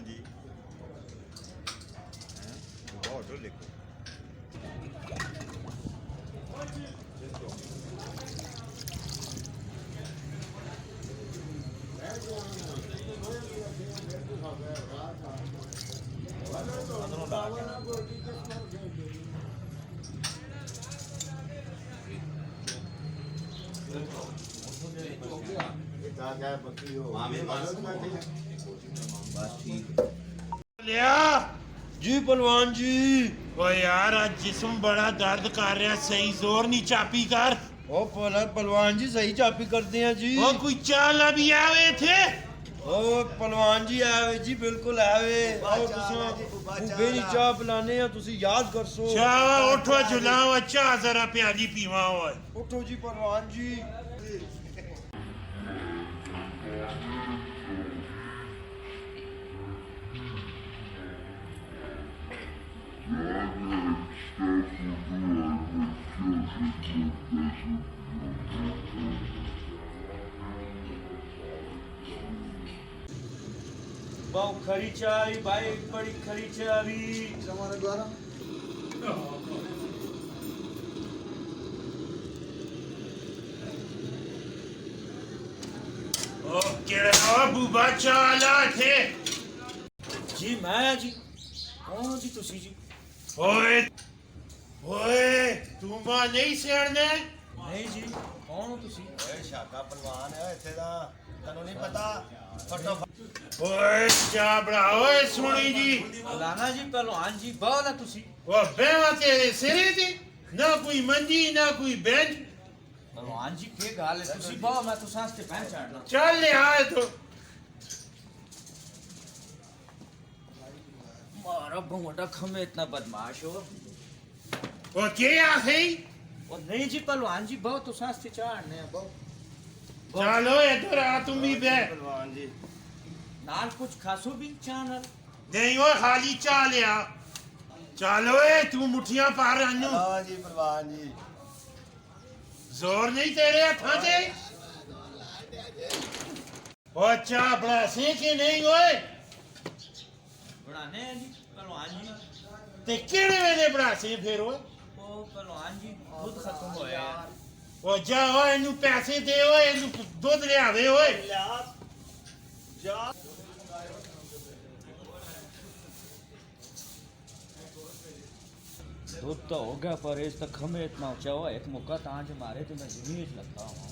जी बहुत लिखो लिया जी पहलवान जी। ओ यार आज जिस्म बड़ा दर्द कर रहा सही जोर नहीं चापी कर ओ पहलवान जी सही चापी करते हैं जी। ओ कोई चाल अभी आवे थे ओ पहलवान जी आवे जी बिल्कुल आवे। आओ तुम मेरी चाह पिलाने हैं तुसी याद कर सो। चाह उठो झुलाओ चाह जरा प्याली पीवा हो उठो जी पहलवान जी। बहुत खरी चावी भाई बड़ी खरी चावी हमारे द्वारा ओ केड़ा बूबा चाला थे जी मैं जी कौन जी तुसी जी ओए ओए तू मां नहीं सियाणने नहीं जी कौन हो तुसी शाका पहलवान है इत्थे दा तन्नू नहीं पता फटोफट ओए चाबड़ा ओए सुनी जी लाना जी पहलवान जी बहुत ना तुसी ओ बेवा तेरे सिरे दी ना कोई मंजी ना कोई बेंच पहलवान जी के गाल है तुसी बहुत मैं तो सांस ते पैन चढ़ना चल ले आए तो मारा बहुटा खमे इतना बदमाश हो ओ के आखे और नहीं जी पहलवान जी बहुत तो सांस ते चढ़ने बहुत चलो इधर आ तुम भी बे पहलवान जी नाल कुछ खासो भी चानल नहीं वो खाली चाह लिया चलो ए तू मुठियां पार अन्नू हाँ जी पहलवान जी जोर नहीं तेरे हथा से ओ चाह बड़ा से के नहीं ओए बनाने हैं जी पहलवान जी ते केड़े वेले बड़ा से फिर ओए ओ पहलवान जी दूध खत्म होया है ओ जा ओए इनू पैसे दे ओए इनू दूध ले आवे ओए दूध तो हो गया पर इस तक खमे इतना ऊंचा हुआ एक मौका तांज मारे तो मैं जमीन च लगा हुआ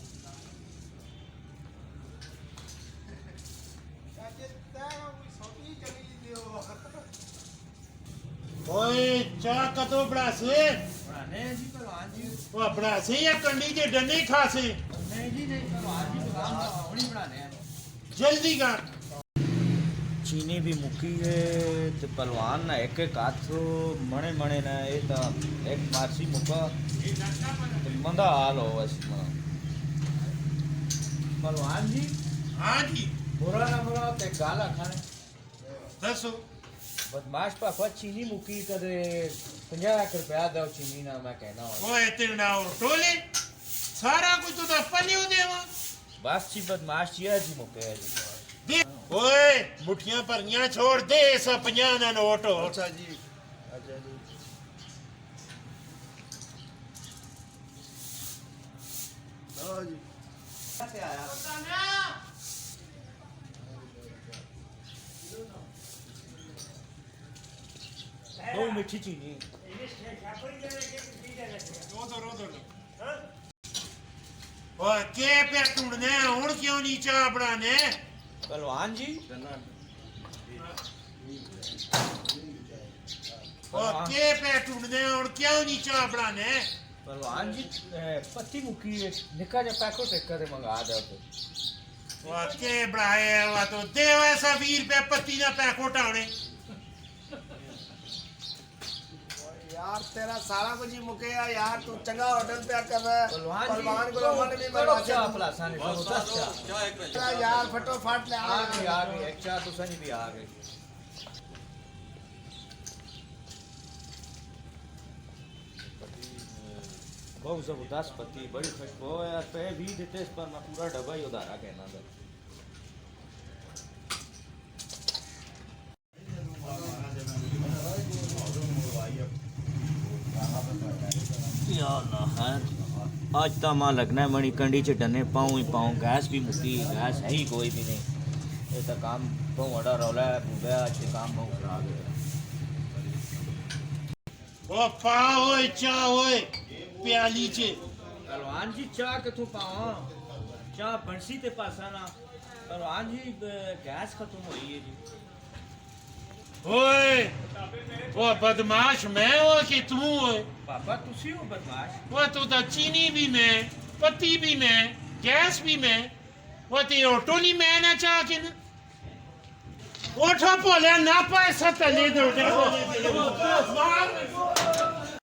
ओए चाह कतो बड़ा से बनाने हैं जी पहलवान जी ओ बड़ा से या कंडी के डंडे खासे नहीं जी नहीं पहलवान जी दुकान का होनी बनाने हैं जल्दी कर चीनी भी मुकी है तो पहलवान ना एक एक हाथ मणे मणे ना ये तो एक मारसी मुका तो मंदा हाल हो बस पहलवान जी हाँ जी बुरा ना बुरा ते गाला खाने दसो बदमाश पापा चीनी मुकी कदे 50 रुपया दो चीनी ना मैं कहना हूँ ओए तेरे नाल टोले सारा कुछ तो पलियो देवा बस जी बदमाश जी है जी मुके है जी दे ओए मुठियां भरियां छोड़ दे सब 50 ना नोट हो अच्छा जी अच्छा जी हाँ जी दो मीठी चीनी ओए के पे ढूंढने हुन क्यों नहीं चाह बनाने पहलवान जी ओ के पे ढूंढने हुन क्यों नहीं चाह बनाने पहलवान जी पत्ती मुकी है निका जा पैकेट एक करे मंगा दो तो ओ के बढ़ाए वा तो दे वैसा 20 रुपए पत्ती ना पैको टावने यार तेरा सारा कुछ ही मुके यार तू चंगा होटल पे कर रहा है पहलवान को मन भी करो मरवा चाह प्लासाने जबरदस्त चाह यार फटोफट ले आ गई एक चाह तो सनी भी आ गई बहुत जबरदस्त पत्ती बड़ी खुशबू है यार पे भी देते इस पर मैं पूरा डब्बा ही उधारा कहना था ना है आज तो मां लगना है मणि कंडी च डने पाऊं ही पाऊं गैस भी मुक्की गैस है ही कोई भी नहीं ये तो काम बहुत बड़ा रौला है पूरा आज के काम बहुत खराब है ਉਹ ਪਾ ਓਏ ਚਾਹ ਓਏ ਪਿਆਲੀ 'ਚ पहलवान जी चाह किथों पावा चाह बंसी ते पासा ना पहलवान जी गैस खत्म हुई है जी ਓਏ ਉਹ ਬਦਮਾਸ਼ ਮੈਂ ਓਏ ਕਿ ਤੂੰ ਓਏ पापा तुसी हो बदमाश ਉਹ ਤੂੰ ਤਾਂ ਚੀਨੀ ਵੀ ਮੈਂ ਪੱਤੀ ਵੀ ਮੈਂ ਗੈਸ ਵੀ ਮੈਂ ਉਹ ਤੇ ਆਟੋ ਨਹੀਂ ਮੈਂ ਨਾ ਚਾਹ ਕੇ ਨਾ ਉਠੋ ਭੋਲਿਆ ਨਾ ਪੈਸਾ ਤਲੇ ਦੇ